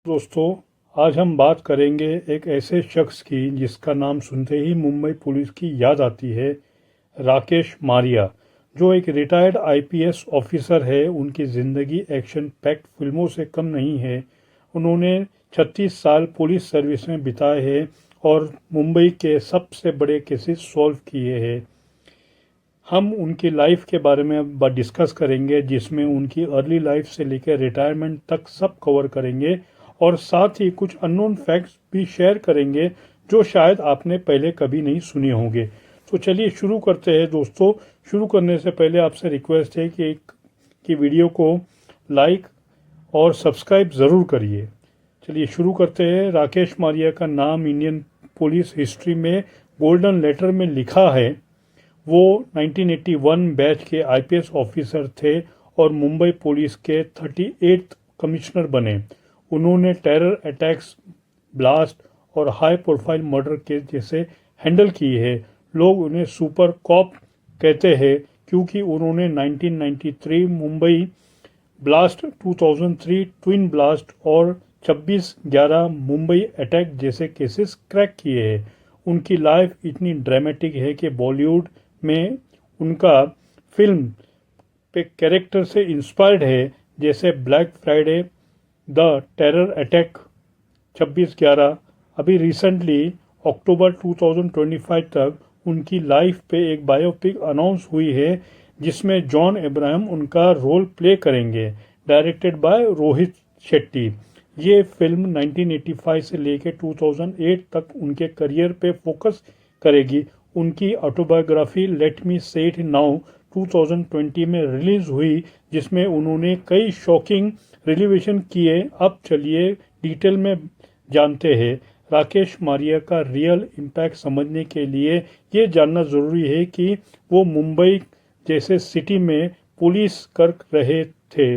दोस्तों, आज हम बात करेंगे एक ऐसे शख्स की जिसका नाम सुनते ही मुंबई पुलिस की याद आती है। राकेश मारिया, जो एक रिटायर्ड आईपीएस ऑफिसर है। उनकी ज़िंदगी एक्शन पैक्ड फिल्मों से कम नहीं है। उन्होंने 36 साल पुलिस सर्विस में बिताए हैं और मुंबई के सबसे बड़े केसेस सॉल्व किए हैं। हम उनकी लाइफ के बारे में डिस्कस करेंगे, जिसमें उनकी अर्ली लाइफ से लेकर रिटायरमेंट तक सब कवर करेंगे और साथ ही कुछ अननोन फैक्ट्स भी शेयर करेंगे जो शायद आपने पहले कभी नहीं सुने होंगे। तो चलिए शुरू करते हैं दोस्तों। शुरू करने से पहले आपसे रिक्वेस्ट है कि वीडियो को लाइक और सब्सक्राइब ज़रूर करिए। चलिए शुरू करते हैं। राकेश मारिया का नाम इंडियन पुलिस हिस्ट्री में गोल्डन लेटर में लिखा है। वो 1981 बैच के आईपीएस ऑफिसर थे और मुंबई पुलिस के 38th कमिश्नर बने। उन्होंने टेरर अटैक्स, ब्लास्ट और हाई प्रोफाइल मर्डर केस जैसे हैंडल किए हैं। लोग उन्हें सुपर कॉप कहते हैं क्योंकि उन्होंने 1993 मुंबई ब्लास्ट, 2003 ट्विन ब्लास्ट और 26/11 मुंबई अटैक जैसे केसेस क्रैक किए हैं। उनकी लाइफ इतनी ड्रामेटिक है कि बॉलीवुड में उनका फिल्म पे कैरेक्टर से इंस्पायर्ड है, जैसे black Friday, the terror attack, 26/11। अभी रिसेंटली अक्टूबर 2025 तक उनकी लाइफ पे एक बायोपिक अनाउंस हुई है जिसमें जॉन अब्राहम उनका रोल प्ले करेंगे, डायरेक्टेड बाय रोहित शेट्टी। ये फिल्म 1985 से लेकर 2008 तक उनके करियर पे फोकस करेगी। उनकी ऑटोबायोग्राफी लेट मी से इट नाउ 2020 में रिलीज हुई, जिसमें उन्होंने कई शॉकिंग रिवीलेशन किए। अब चलिए डिटेल में जानते हैं। राकेश मारिया का रियल इम्पैक्ट समझने के लिए ये जानना ज़रूरी है कि वो मुंबई जैसे सिटी में पुलिस कर रहे थे,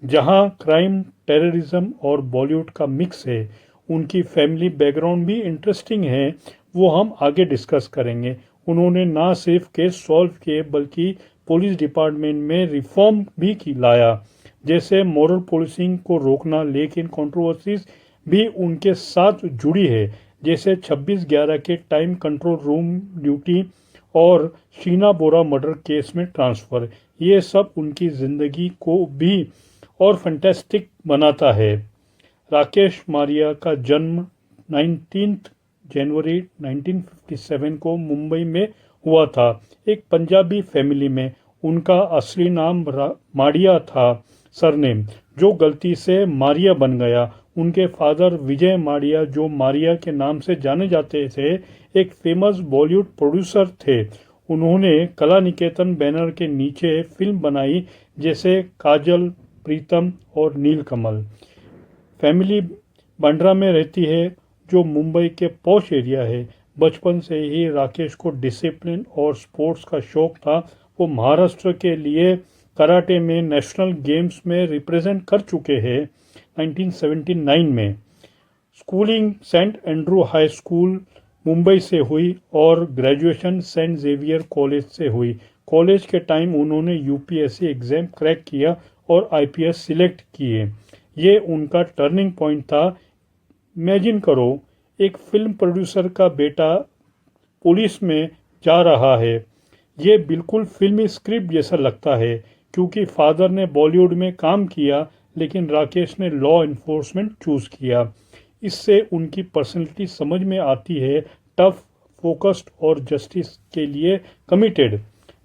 जहां क्राइम, टेररिज्म और बॉलीवुड का मिक्स है। उनकी फैमिली बैकग्राउंड भी इंटरेस्टिंग है, वो हम आगे डिस्कस करेंगे। उन्होंने ना सिर्फ केस सॉल्व किए बल्कि पुलिस डिपार्टमेंट में रिफॉर्म भी लाया, जैसे मॉरल पुलिसिंग को रोकना। लेकिन कंट्रोवर्सीज भी उनके साथ जुड़ी है, जैसे 26/11 के टाइम कंट्रोल रूम ड्यूटी और शीना बोरा मर्डर केस में ट्रांसफ़र। ये सब उनकी ज़िंदगी को भी और फैंटास्टिक बनाता है। राकेश मारिया का जन्म 19 जनवरी 1957 को मुंबई में हुआ था, एक पंजाबी फैमिली में। उनका असली नाम मारिया था, सरनेम, जो गलती से मारिया बन गया। उनके फादर विजय मारिया, जो मारिया के नाम से जाने जाते थे, एक फेमस बॉलीवुड प्रोड्यूसर थे। उन्होंने कला निकेतन बैनर के नीचे फिल्म बनाई, जैसे काजल, प्रीतम और नीलकमल। फैमिली बांद्रा में रहती है, जो मुंबई के पॉश एरिया है। बचपन से ही राकेश को डिसिप्लिन और स्पोर्ट्स का शौक था। वो महाराष्ट्र के लिए कराटे में नेशनल गेम्स में रिप्रेजेंट कर चुके हैं। 1979 में schooling Saint Andrew high school Mumbai से हुई और ग्रेजुएशन सेंट जेवियर कॉलेज से हुई। कॉलेज के टाइम उन्होंने यूपीएससी एग्जाम क्रैक किया और आईपीएस सिलेक्ट किए। ये उनका टर्निंग पॉइंट था। इमेजिन करो, एक फिल्म प्रोड्यूसर का बेटा पुलिस में जा रहा है। ये बिल्कुल फिल्मी स्क्रिप्ट जैसा लगता है, क्योंकि फादर ने बॉलीवुड में काम किया लेकिन राकेश ने लॉ इन्फोर्समेंट चूज़ किया। इससे उनकी पर्सनैलिटी समझ में आती है, टफ, फोकस्ड और जस्टिस के लिए कमिटेड।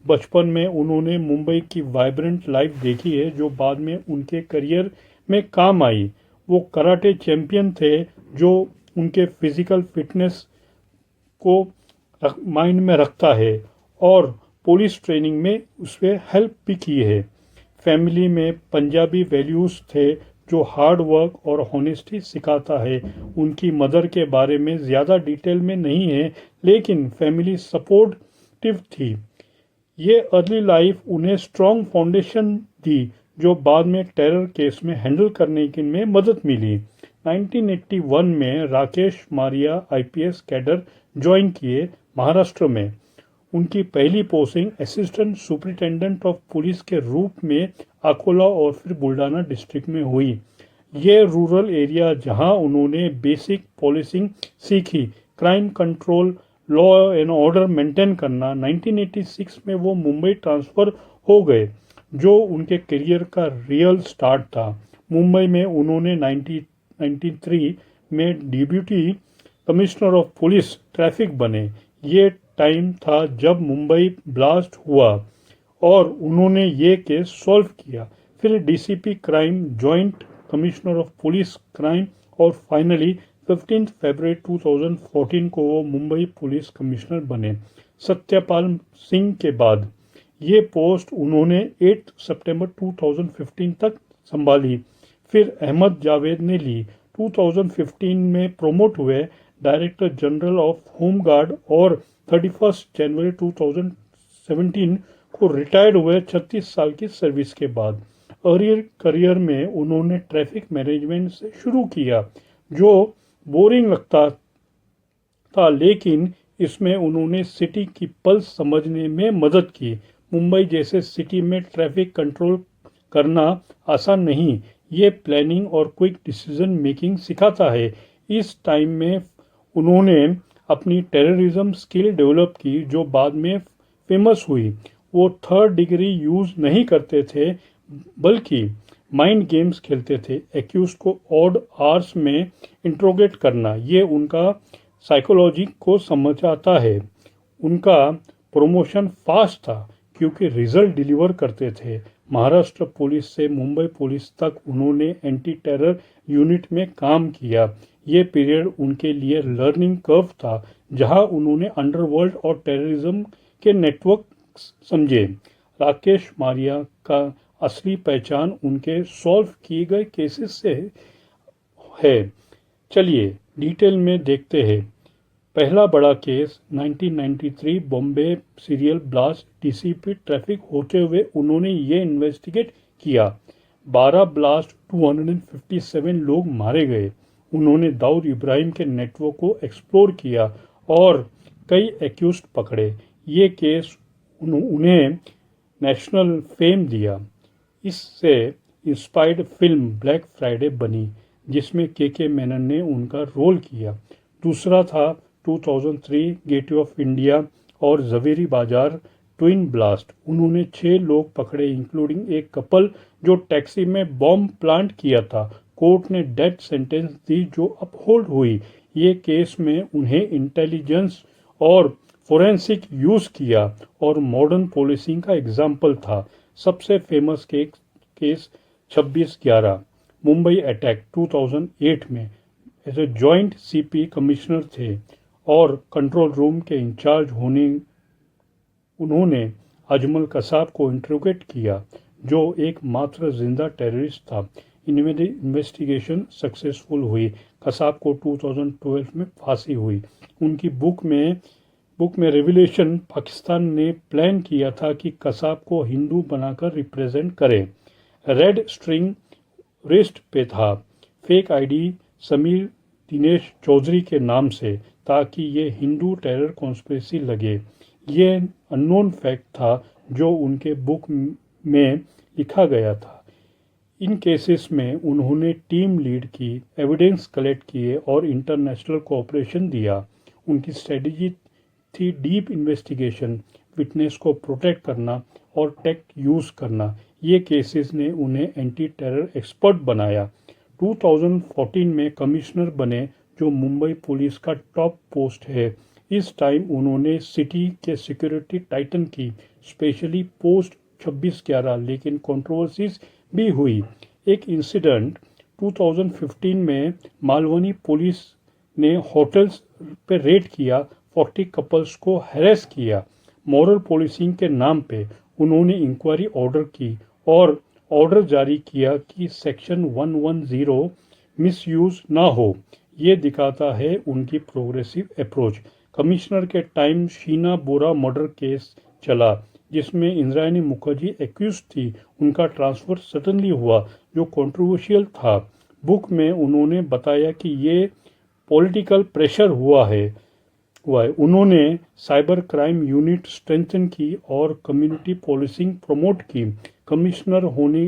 बचपन में उन्होंने मुंबई की वाइब्रेंट लाइफ देखी है, जो बाद में उनके करियर में काम आई। वो कराटे चैंपियन थे, जो उनके फिजिकल फिटनेस को माइंड में रखता है और पुलिस ट्रेनिंग में उससे हेल्प भी की है। फैमिली में पंजाबी वैल्यूज़ थे, जो हार्ड वर्क और हॉनेस्टी सिखाता है। उनकी मदर के बारे में ज़्यादा डिटेल में नहीं है, लेकिन फैमिली सपोर्टिव थी। ये अर्ली लाइफ उन्हें स्ट्रॉन्ग फाउंडेशन दी, जो बाद में टेरर केस में हैंडल करने की में मदद मिली। 1981 में Rakesh Maria IPS cadre join किए महाराष्ट्र में। उनकी पहली posting assistant superintendent of police के रूप में अकोला और फिर बुल्डाना डिस्ट्रिक्ट में हुई। ये रूरल एरिया जहां उन्होंने बेसिक पॉलिसिंग सीखी, crime control, law and order maintain करना। 1986 में वो मुंबई ट्रांसफ़र हो गए, जो उनके करियर का रियल स्टार्ट था। मुंबई में उन्होंने 1993 में deputy commissioner of police traffic बने। ये टाइम था जब मुंबई ब्लास्ट हुआ और उन्होंने ये केस सॉल्व किया। फिर DCP crime, joint commissioner of police crime और फाइनली 15 फरवरी 2014 को वो मुंबई पुलिस कमिश्नर बने। सत्यपाल सिंह के बाद ये पोस्ट उन्होंने 8 सितंबर 2015 तक संभाली। फिर अहमद जावेद ने ली। 2015 में प्रमोट हुए director general of home guard और 31 जनवरी 2017 को रिटायर्ड हुए 36 साल की सर्विस के बाद। अर्लियर करियर में उन्होंने ट्रैफिक मैनेजमेंट से शुरू किया, जो बोरिंग लगता था, लेकिन इसमें उन्होंने सिटी की पल्स समझने में मदद की। मुंबई जैसे सिटी में ट्रैफिक कंट्रोल करना आसान नहीं। ये प्लानिंग और क्विक डिसीजन मेकिंग सिखाता है। इस टाइम में उन्होंने अपनी टेररिज्म स्किल डेवलप की, जो बाद में फेमस हुई। वो थर्ड डिग्री यूज़ नहीं करते थे, बल्कि माइंड गेम्स खेलते थे। एक्यूज को ऑड आवर्स में इंट्रोगेट करना, ये उनका साइकोलॉजी को समझाता है। उनका प्रमोशन फास्ट था क्योंकि रिजल्ट डिलीवर करते थे। महाराष्ट्र पुलिस से मुंबई पुलिस तक उन्होंने एंटी टेरर यूनिट में काम किया। ये पीरियड उनके लिए लर्निंग कर्व था, जहां उन्होंने अंडरवर्ल्ड और टेररिज्म के नेटवर्क समझे। राकेश मारिया का असली पहचान उनके सॉल्व किए गए केसेस से है। चलिए डिटेल में देखते हैं। पहला बड़ा case 1993 Bombay serial blast. DCP traffic होते हुए उन्होंने ये इन्वेस्टिगेट किया। 12 ब्लास्ट, 257 लोग मारे गए। उन्होंने दाऊद इब्राहिम के नेटवर्क को एक्सप्लोर किया और कई एक्यूज्ड पकड़े। ये केस उन्हें नेशनल फेम दिया। इससे इंस्पायर्ड फिल्म ब्लैक फ्राइडे बनी, जिसमें के मेनन ने उनका रोल किया। दूसरा था 2003 गेटवे ऑफ इंडिया और जवेरी बाजार ट्विन ब्लास्ट। उन्होंने 6 लोग पकड़े, इंक्लूडिंग एक कपल जो टैक्सी में बॉम्ब प्लांट किया था। कोर्ट ने डेथ सेंटेंस दी, जो अपहोल्ड हुई। ये केस में उन्हें इंटेलिजेंस और फोरेंसिक यूज़ किया और मॉडर्न पुलिसिंग का एग्जाम्पल था। सबसे फेमस केस 26/11 मुंबई अटैक 2008 में as a joint CP commissioner थे और कंट्रोल रूम के इंचार्ज होने उन्होंने अजमल कसाब को इंट्रोगेट किया, जो एक मात्र जिंदा टेररिस्ट था। इन्वेस्टिगेशन सक्सेसफुल हुई। कसाब को 2012 में फांसी हुई। उनकी बुक में रिविलेशन पाकिस्तान ने प्लान किया था कि कसाब को हिंदू बनाकर रिप्रेजेंट करे। रेड स्ट्रिंग रिस्ट पे था, फेक आईडी समीर दिनेश चौधरी के नाम से, ताकि ये हिंदू टेरर कॉन्स्पिरेसी लगे। ये अननोन फैक्ट था जो उनके बुक में लिखा गया था। इन केसेस में उन्होंने टीम लीड की, एविडेंस कलेक्ट किए और इंटरनेशनल कोऑपरेशन दिया। उनकी स्ट्रेटजी थी डीप इन्वेस्टिगेशन, विटनेस को प्रोटेक्ट करना और टेक यूज़ करना। ये केसेस ने उन्हें एंटी टेरर एक्सपर्ट बनाया। 2014 में कमिश्नर बने, जो मुंबई पुलिस का टॉप पोस्ट है। इस टाइम उन्होंने सिटी के सिक्योरिटी टाइटन की, स्पेशली पोस्ट 26/11, लेकिन कंट्रोवर्सीज भी हुई। एक इंसिडेंट 2015 में मालवनी पुलिस ने होटल्स पे रेड किया, 40 कपल्स को हैरेस किया। मॉरल पुलिसिंग के नाम पे उन्होंने इंक्वायरी ऑर्डर की और ऑर्डर जारी किया कि सेक्शन 110 मिसयूज ना हो। ये दिखाता है उनकी प्रोग्रेसिव अप्रोच। कमिश्नर के टाइम शीना बोरा मर्डर केस चला, जिसमें इंद्रायणी मुखर्जी एक्यूज थी। उनका ट्रांसफर सडनली हुआ, जो कंट्रोवर्शियल था। बुक में उन्होंने बताया कि ये पॉलिटिकल प्रेशर हुआ है। उन्होंने साइबर क्राइम यूनिट स्ट्रेंथन की और कम्युनिटी पुलिसिंग प्रमोट की। कमिश्नर होने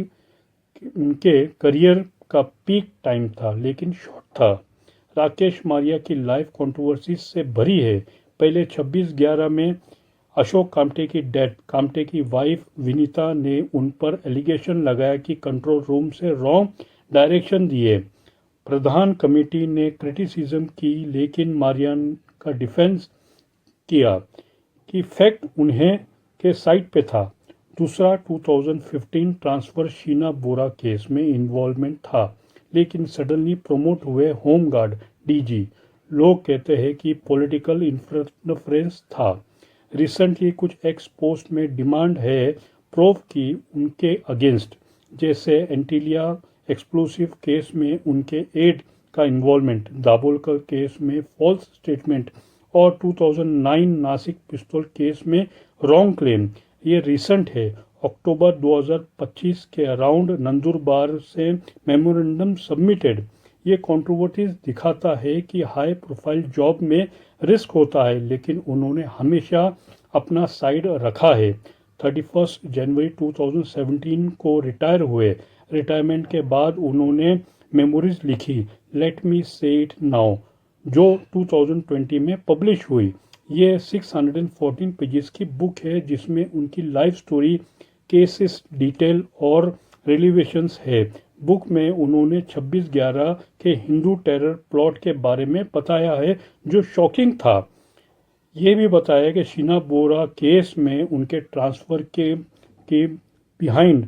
उनके करियर का पीक टाइम था, लेकिन शॉर्ट था। राकेश मारिया की लाइफ कंट्रोवर्सीज से भरी है। पहले 26/11 में अशोक कामटे की डेथ, कामटे की वाइफ विनीता ने उन पर एलिगेशन लगाया कि कंट्रोल रूम से रॉन्ग डायरेक्शन दिए। प्रधान कमेटी ने क्रिटिसिज्म की, लेकिन मारियान का डिफेंस किया कि फैक्ट उन्हें के साइड पे था। दूसरा 2015 ट्रांसफर शीना बोरा केस में इन्वॉल्वमेंट था, लेकिन सडनली प्रमोट हुए होमगार्ड डीजी। लोग कहते हैं कि पॉलिटिकल इंटरफेरेंस था। रिसेंटली कुछ एक्स पोस्ट में डिमांड है प्रूफ की उनके अगेंस्ट, जैसे एंटीलिया एक्सप्लोसिव केस में उनके एड का इन्वॉल्वमेंट, दाभोलकर केस में फॉल्स स्टेटमेंट और 2009 नासिक पिस्तौल केस में रॉन्ग क्लेम। ये रिसेंट है। अक्टूबर 2025 के अराउंड नंदुरबार से मेमोरेंडम सबमिटेड। ये कंट्रोवर्सीज दिखाता है कि हाई प्रोफाइल जॉब में रिस्क होता है, लेकिन उन्होंने हमेशा अपना साइड रखा है। 31 जनवरी 2017 को रिटायर हुए। रिटायरमेंट के बाद उन्होंने मेमोरीज लिखी, लेट मी से इट नाउ, जो 2020 में पब्लिश हुई। ये 614 पेजेस की बुक है, जिसमें उनकी लाइफ स्टोरी, केसेस डिटेल और रिलेवेशंस है। बुक में उन्होंने 26/11 के हिंदू टेरर प्लॉट के बारे में बताया है, जो शॉकिंग था। ये भी बताया कि शीना बोरा केस में उनके ट्रांसफ़र के बिहाइंड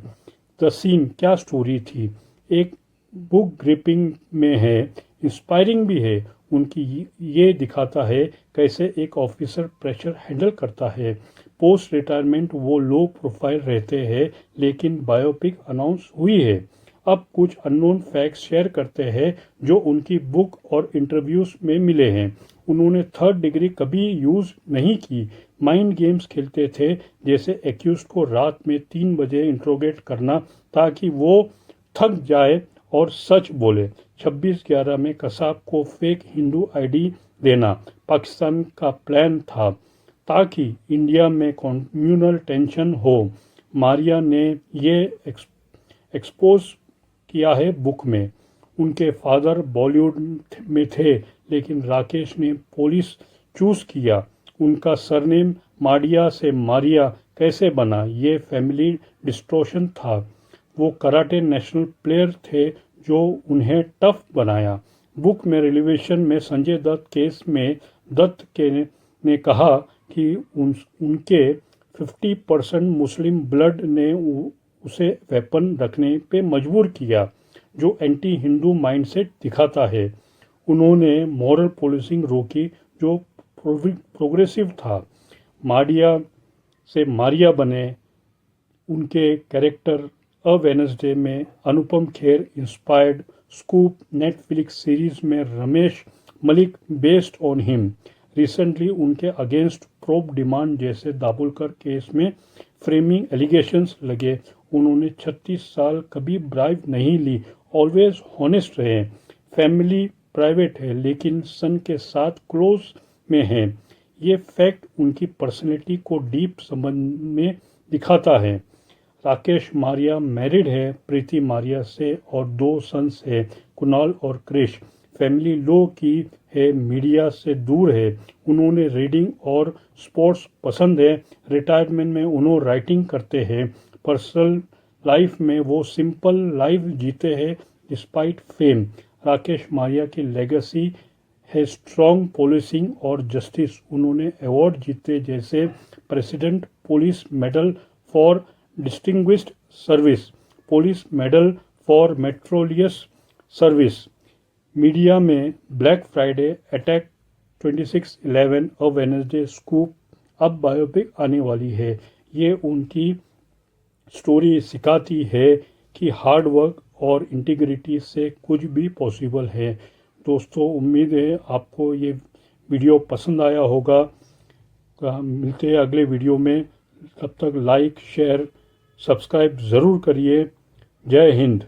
द सीन क्या स्टोरी थी। एक बुक ग्रिपिंग में है, इंस्पायरिंग भी है। उनकी ये दिखाता है कैसे एक ऑफिसर प्रेशर हैंडल करता है। पोस्ट रिटायरमेंट वो लो प्रोफाइल रहते हैं, लेकिन बायोपिक अनाउंस हुई है। अब कुछ अननोन फैक्ट्स शेयर करते हैं जो उनकी बुक और इंटरव्यूज में मिले हैं। उन्होंने थर्ड डिग्री कभी यूज़ नहीं की। माइंड गेम्स खेलते थे, जैसे एक्यूज को रात में 3 बजे इंट्रोगेट करना ताकि वो थक जाए और सच बोले। 26/11 में कसाब को फेक हिंदू आईडी देना पाकिस्तान का प्लान था, ताकि इंडिया में कम्युनल टेंशन हो। मारिया ने ये एक्सपोज किया है बुक में। उनके फादर बॉलीवुड में थे, लेकिन राकेश ने पुलिस चूज किया। उनका सरनेम माडिया से मारिया कैसे बना, ये फैमिली डिस्टॉर्शन था। वो कराटे नेशनल प्लेयर थे, जो उन्हें टफ बनाया। बुक में रिलेवेशन में संजय दत्त केस में दत्त के ने कहा कि उनके 50% मुस्लिम ब्लड ने उसे वेपन रखने पे मजबूर किया, जो एंटी हिंदू माइंडसेट दिखाता है। उन्होंने मॉरल पुलिसिंग रोकी, जो प्रोग्रेसिव था। माडिया से मारिया बने। उनके कैरेक्टर अ वेडनेसडे में Anupam Kher inspired. Scoop Netflix series में Ramesh Malik based on him. Recently उनके अगेंस्ट प्रोब डिमांड जैसे दाभोलकर केस में फ्रेमिंग एलिगेशंस लगे। उन्होंने 36 साल कभी ब्राइब नहीं ली, ऑलवेज हॉनेस्ट रहे। फैमिली प्राइवेट है, लेकिन सन के साथ क्लोज में है। ये फैक्ट उनकी पर्सनैलिटी को डीप समझ में दिखाता है। राकेश मारिया मैरिड है प्रीति मारिया से और 2 सन्स है, कुणाल और क्रिश। फैमिली लो की है, मीडिया से दूर है। उन्होंने रीडिंग और स्पोर्ट्स पसंद है। रिटायरमेंट में उन्होंने राइटिंग करते हैं। पर्सनल लाइफ में वो सिंपल लाइफ जीते हैं डिस्पाइट फेम। राकेश मारिया की लेगेसी है स्ट्रॉन्ग पुलिसिंग और जस्टिस। उन्होंने अवार्ड जीते, जैसे president police medal for distinguished service, police medal for meritorious service. Media में black Friday, attack 26/11, a Wednesday, scoop, अब बायोपिक आने वाली है। ये उनकी स्टोरी सिखाती है कि हार्ड वर्क और इंटीग्रिटी से कुछ भी पॉसिबल है। दोस्तों, उम्मीद है आपको ये वीडियो पसंद आया होगा। मिलते हैं अगले वीडियो में। तब तक लाइक, शेयर, सब्सक्राइब ज़रूर करिए। जय हिंद।